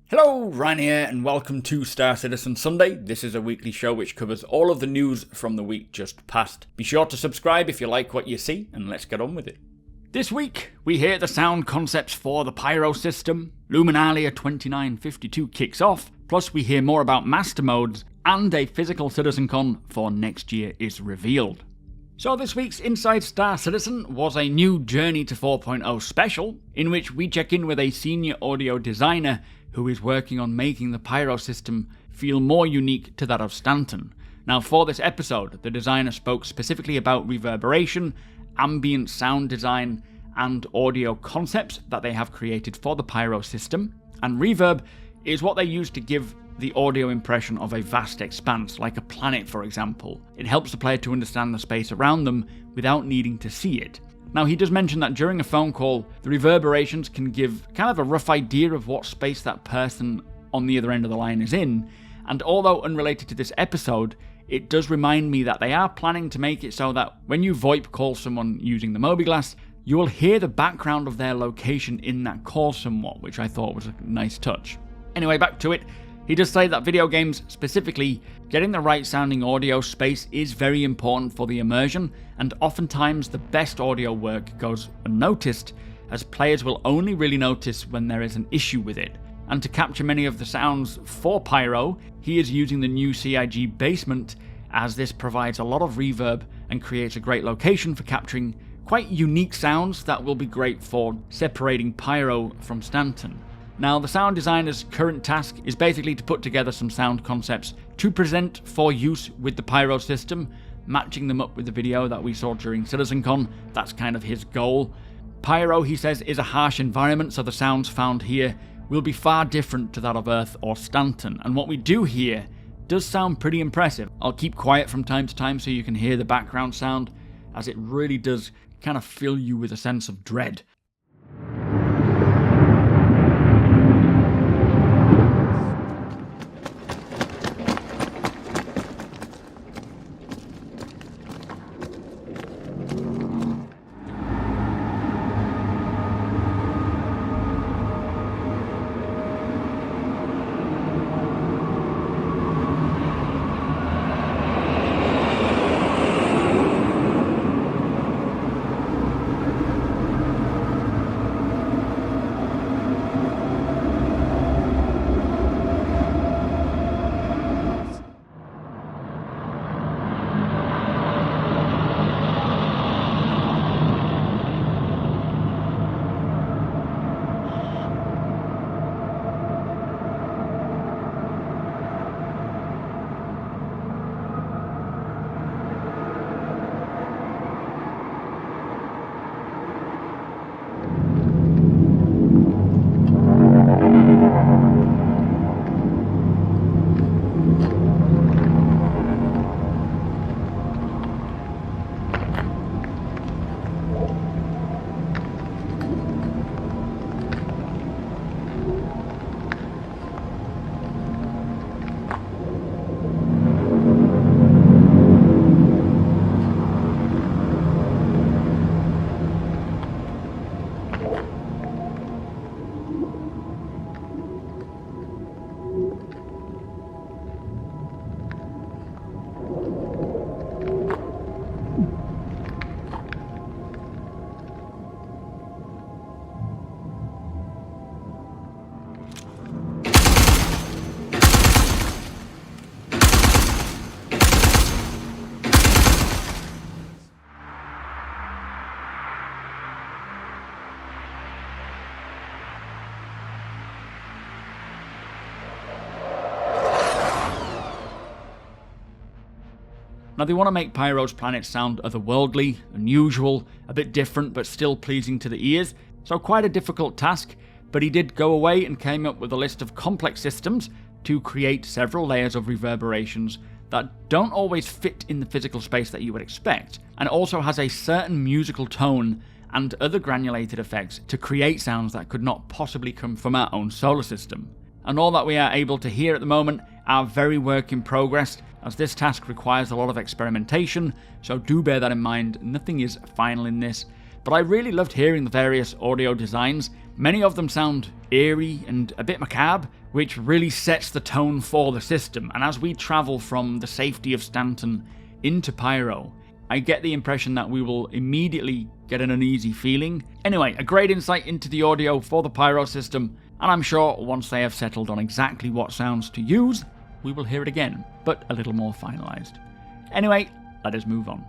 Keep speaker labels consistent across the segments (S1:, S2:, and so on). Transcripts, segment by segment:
S1: Hello, Ryan here, and welcome to Star Citizen Sunday. This is a weekly show which covers all of the news from the week just past. Be sure to subscribe if you like what you see, and let's get on with it. This week, we hear the sound concepts for the Pyro system, Luminalia 2952 kicks off, plus we hear more about master modes, and a physical CitizenCon for next year is revealed. So this week's Inside Star Citizen was a new Journey to 4.0 special, in which we check in with a senior audio designer who is working on making the Pyro system feel more unique to that of Stanton. Now for this episode, the designer spoke specifically about reverberation, ambient sound design, and audio concepts that they have created for the Pyro system, and reverb is what they use to give the audio impression of a vast expanse, like a planet for example. It helps the player to understand the space around them without needing to see it. Now he does mention that during a phone call, the reverberations can give kind of a rough idea of what space that person on the other end of the line is in, and although unrelated to this episode, it does remind me that they are planning to make it so that when you VoIP call someone using the mobiGlas, you will hear the background of their location in that call somewhat, which I thought was a nice touch. Anyway, back to it. He does say that video games, specifically, getting the right sounding audio space is very important for the immersion, and oftentimes the best audio work goes unnoticed, as players will only really notice when there is an issue with it. And to capture many of the sounds for Pyro, he is using the new CIG basement, as this provides a lot of reverb and creates a great location for capturing quite unique sounds that will be great for separating Pyro from Stanton. Now, the sound designer's current task is basically to put together some sound concepts to present for use with the Pyro system, matching them up with the video that we saw during CitizenCon. That's kind of his goal. Pyro, he says, is a harsh environment, so the sounds found here will be far different to that of Earth or Stanton, and what we do here does sound pretty impressive. I'll keep quiet from time to time so you can hear the background sound, as it really does kind of fill you with a sense of dread. Now they want to make Pyro's planet sound otherworldly, unusual, a bit different but still pleasing to the ears, so quite a difficult task, but he did go away and came up with a list of complex systems to create several layers of reverberations that don't always fit in the physical space that you would expect, and also has a certain musical tone and other granulated effects to create sounds that could not possibly come from our own solar system. And all that we are able to hear at the moment are very work in progress, as this task requires a lot of experimentation, so do bear that in mind, nothing is final in this. But I really loved hearing the various audio designs. Many of them sound eerie and a bit macabre, which really sets the tone for the system. And as we travel from the safety of Stanton into Pyro, I get the impression that we will immediately get an uneasy feeling. Anyway, a great insight into the audio for the Pyro system, and I'm sure once they have settled on exactly what sounds to use, we will hear it again, but a little more finalised. Anyway, let us move on.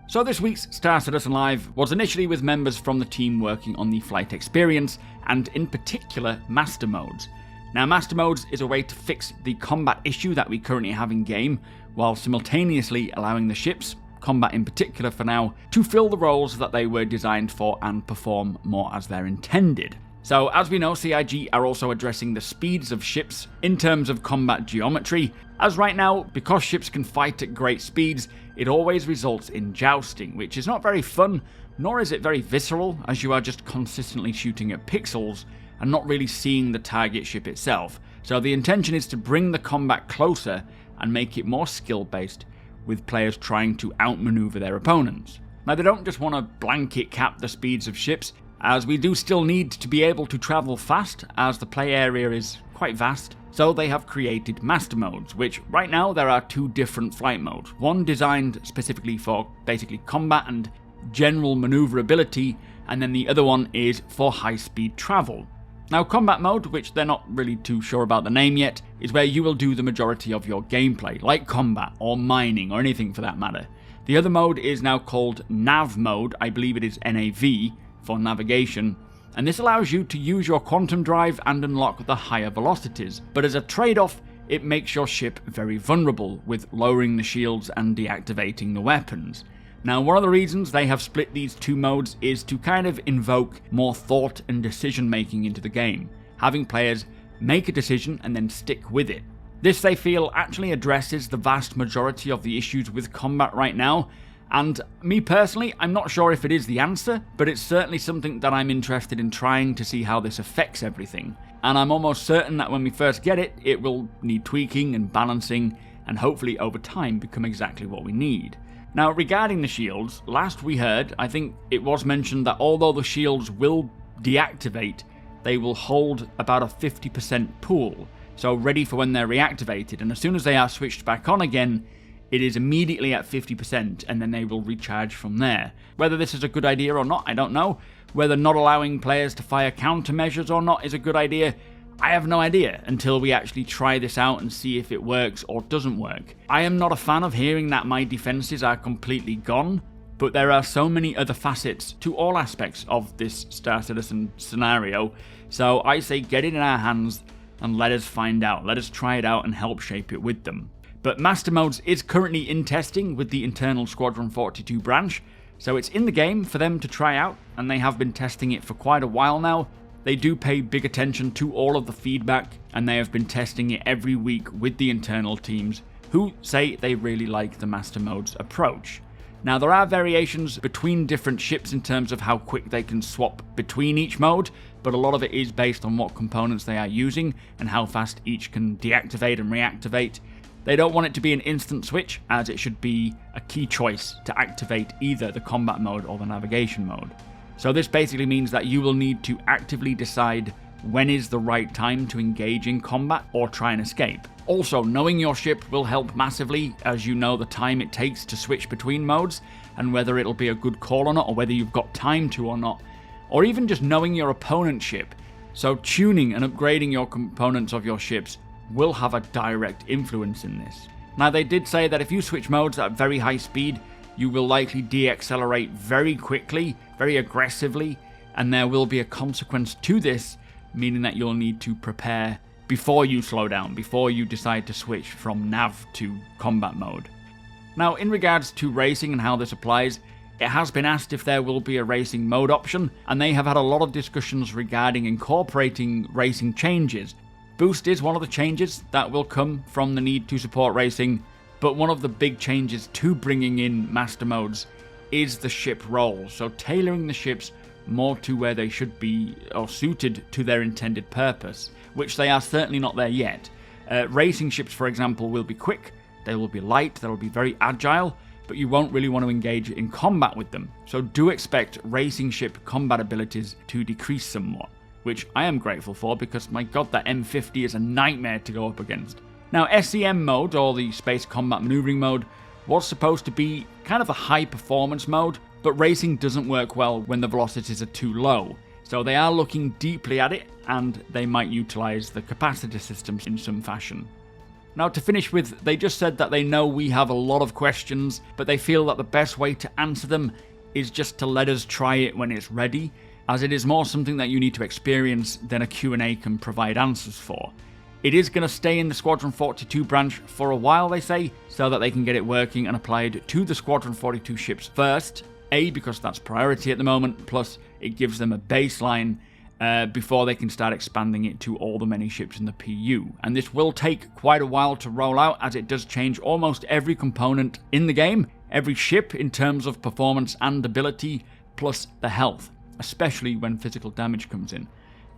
S1: So this week's Star Citizen Live was initially with members from the team working on the flight experience, and in particular, Master Modes. Now, Master Modes is a way to fix the combat issue that we currently have in game, while simultaneously allowing the ships, combat in particular for now, to fill the roles that they were designed for and perform more as they're intended. So, as we know, CIG are also addressing the speeds of ships in terms of combat geometry, as right now, because ships can fight at great speeds, it always results in jousting, which is not very fun, nor is it very visceral, as you are just consistently shooting at pixels and not really seeing the target ship itself. So the intention is to bring the combat closer and make it more skill-based, with players trying to outmaneuver their opponents. Now, they don't just want to blanket cap the speeds of ships, as we do still need to be able to travel fast, as the play area is quite vast. So they have created Master Modes, which right now there are two different flight modes. One designed specifically for basically combat and general maneuverability, and then the other one is for high-speed travel. Now, Combat Mode, which they're not really too sure about the name yet, is where you will do the majority of your gameplay, like combat or mining or anything for that matter. The other mode is now called Nav Mode, I believe it is NAV, for navigation, and this allows you to use your quantum drive and unlock the higher velocities, but as a trade-off, it makes your ship very vulnerable, with lowering the shields and deactivating the weapons. Now, one of the reasons they have split these two modes is to kind of invoke more thought and decision making into the game, having players make a decision and then stick with it. This, they feel, actually addresses the vast majority of the issues with combat right now, and me personally, I'm not sure if it is the answer, but it's certainly something that I'm interested in trying to see how this affects everything. And I'm almost certain that when we first get it, it will need tweaking and balancing, and hopefully over time become exactly what we need. Now, regarding the shields, last we heard, I think it was mentioned that although the shields will deactivate, they will hold about a 50% pool, so ready for when they're reactivated, and as soon as they are switched back on again, it is immediately at 50%, and then they will recharge from there. Whether this is a good idea or not, I don't know. Whether not allowing players to fire countermeasures or not is a good idea, I have no idea until we actually try this out and see if it works or doesn't work. I am not a fan of hearing that my defenses are completely gone, but there are so many other facets to all aspects of this Star Citizen scenario, so I say get it in our hands and let us find out. Let us try it out and help shape it with them. But Master Modes is currently in testing with the internal Squadron 42 branch, so it's in the game for them to try out, and they have been testing it for quite a while now. They do pay big attention to all of the feedback, and they have been testing it every week with the internal teams, who say they really like the Master Modes approach. Now, there are variations between different ships in terms of how quick they can swap between each mode, but a lot of it is based on what components they are using and how fast each can deactivate and reactivate. They don't want it to be an instant switch, as it should be a key choice to activate either the combat mode or the navigation mode. So this basically means that you will need to actively decide when is the right time to engage in combat or try and escape. Also, knowing your ship will help massively, as you know the time it takes to switch between modes, and whether it'll be a good call or not, or whether you've got time to or not, or even just knowing your opponent's ship. So tuning and upgrading your components of your ships will have a direct influence in this. Now, they did say that if you switch modes at very high speed, you will likely deaccelerate very quickly, very aggressively, and there will be a consequence to this, meaning that you'll need to prepare before you slow down, before you decide to switch from nav to combat mode. Now, in regards to racing and how this applies, it has been asked if there will be a racing mode option, and they have had a lot of discussions regarding incorporating racing changes. Boost is one of the changes that will come from the need to support racing, but one of the big changes to bringing in master modes is the ship role, so tailoring the ships more to where they should be or suited to their intended purpose, which they are certainly not there yet. Racing ships, for example, will be quick, they will be light, they will be very agile, but you won't really want to engage in combat with them, so do expect racing ship combat abilities to decrease somewhat. which I am grateful for because my god, that M50 is a nightmare to go up against. Now, SCM mode, or the Space Combat Maneuvering mode, was supposed to be kind of a high performance mode, but racing doesn't work well when the velocities are too low. So they are looking deeply at it, and they might utilise the capacitor systems in some fashion. Now, to finish with, they just said that they know we have a lot of questions, but they feel that the best way to answer them is just to let us try it when it's ready, as it is more something that you need to experience than a Q&A can provide answers for. It is going to stay in the Squadron 42 branch for a while, they say, so that they can get it working and applied to the Squadron 42 ships first. A, because that's priority at the moment, plus it gives them a baseline before they can start expanding it to all the many ships in the PU. And this will take quite a while to roll out, as it does change almost every component in the game, every ship in terms of performance and ability, plus the health, especially when physical damage comes in.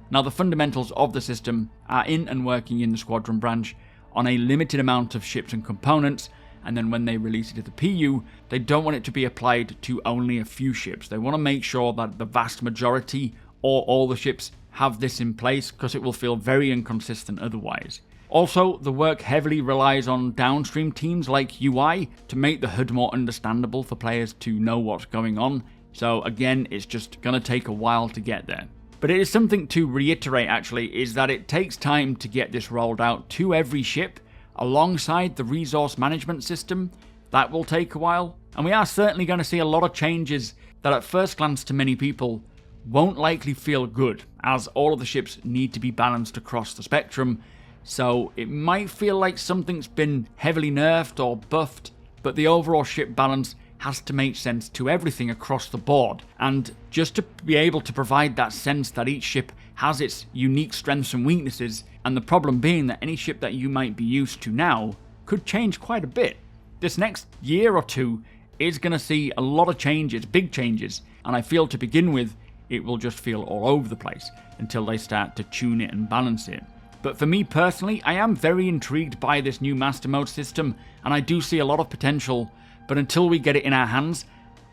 S1: Now, the fundamentals of the system are in and working in the Squadron branch on a limited amount of ships and components, and then when they release it to the PU, they don't want it to be applied to only a few ships. They want to make sure that the vast majority or all the ships have this in place, because it will feel very inconsistent otherwise. Also, the work heavily relies on downstream teams like UI to make the HUD more understandable for players to know what's going on, so again, it's just going to take a while to get there. But it is something to reiterate, actually, is that it takes time to get this rolled out to every ship, alongside the resource management system. That will take a while, and we are certainly going to see a lot of changes that at first glance to many people won't likely feel good, as all of the ships need to be balanced across the spectrum, so it might feel like something's been heavily nerfed or buffed, but the overall ship balance has to make sense to everything across the board, and just to be able to provide that sense that each ship has its unique strengths and weaknesses, and the problem being that any ship that you might be used to now could change quite a bit. This next year or two is going to see a lot of changes, big changes, and I feel to begin with it will just feel all over the place until they start to tune it and balance it. But for me personally, I am very intrigued by this new Master Mode system, and I do see a lot of potential, but until we get it in our hands,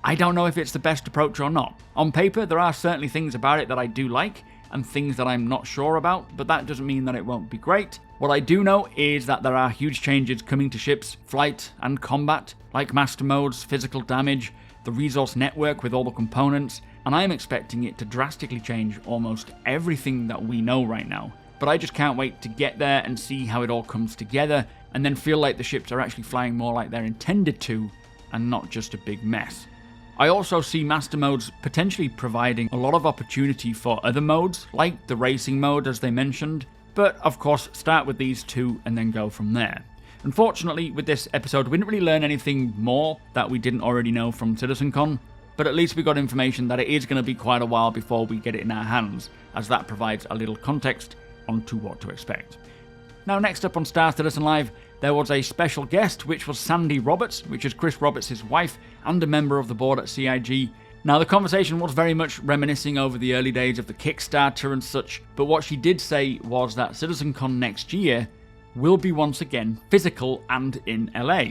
S1: I don't know if it's the best approach or not. On paper, there are certainly things about it that I do like, and things that I'm not sure about, but that doesn't mean that it won't be great. What I do know is that there are huge changes coming to ships, flight, and combat, like Master Modes, physical damage, the resource network with all the components, and I am expecting it to drastically change almost everything that we know right now. But I just can't wait to get there and see how it all comes together, and then feel like the ships are actually flying more like they're intended to, and not just a big mess. I also see Master Modes potentially providing a lot of opportunity for other modes, like the racing mode as they mentioned, but of course start with these two and then go from there. Unfortunately, with this episode we didn't really learn anything more that we didn't already know from CitizenCon, but at least we got information that it is going to be quite a while before we get it in our hands, as that provides a little context onto what to expect. Now, next up on Star Citizen Live, there was a special guest, which was Sandi Roberts, which is Chris Roberts' wife and a member of the board at CIG. Now, the conversation was very much reminiscing over the early days of the Kickstarter and such, but what she did say was that CitizenCon next year will be once again physical and in LA,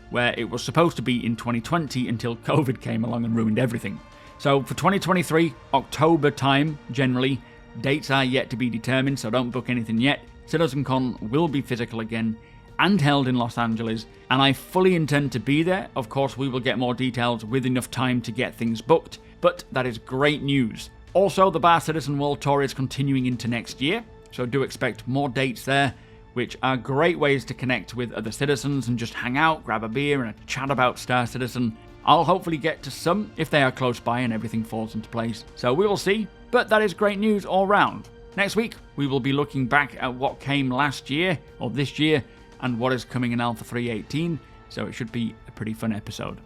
S1: where it was supposed to be in 2020 until COVID came along and ruined everything. So for 2023, October time generally, dates are yet to be determined, so don't book anything yet. CitizenCon will be physical again and held in Los Angeles, and I fully intend to be there. Of course, we will get more details with enough time to get things booked, but that is great news. Also, the Bar Citizen World Tour is continuing into next year, so do expect more dates there, which are great ways to connect with other citizens and just hang out, grab a beer and a chat about Star Citizen. I'll hopefully get to some if they are close by and everything falls into place, so we will see, but that is great news all round. Next week, we will be looking back at what came last year, or this year, and what is coming in Alpha 3.18, so it should be a pretty fun episode.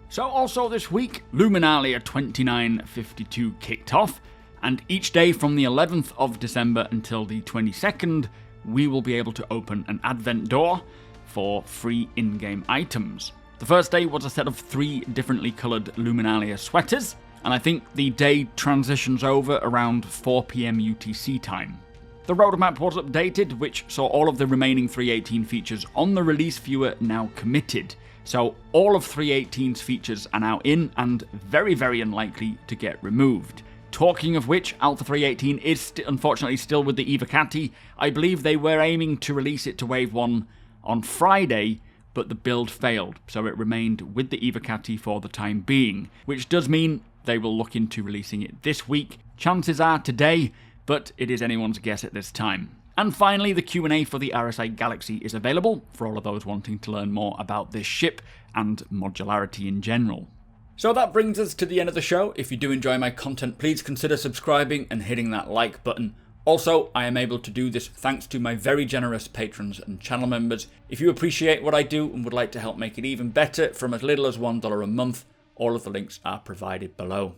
S1: So also this week, Luminalia 2952 kicked off, and each day from the 11th of December until the 22nd, we will be able to open an advent door for free in-game items. The first day was a set of 3 differently coloured Luminalia sweaters, and I think the day transitions over around 4 PM UTC time. The roadmap was updated, which saw all of the remaining 3.18 features on the release viewer now committed. So all of 3.18's features are now in and very, very unlikely to get removed. Talking of which, Alpha 318 is unfortunately still with the Evocati. I believe they were aiming to release it to Wave 1 on Friday, but the build failed, so it remained with the Evocati for the time being, which does mean they will look into releasing it this week. Chances are today, but it is anyone's guess at this time. And finally, the Q&A for the RSI Galaxy is available for all of those wanting to learn more about this ship and modularity in general. So that brings us to the end of the show. If you do enjoy my content, please consider subscribing and hitting that like button. Also, I am able to do this thanks to my very generous patrons and channel members. If you appreciate what I do and would like to help make it even better from as little as $1 a month, all of the links are provided below.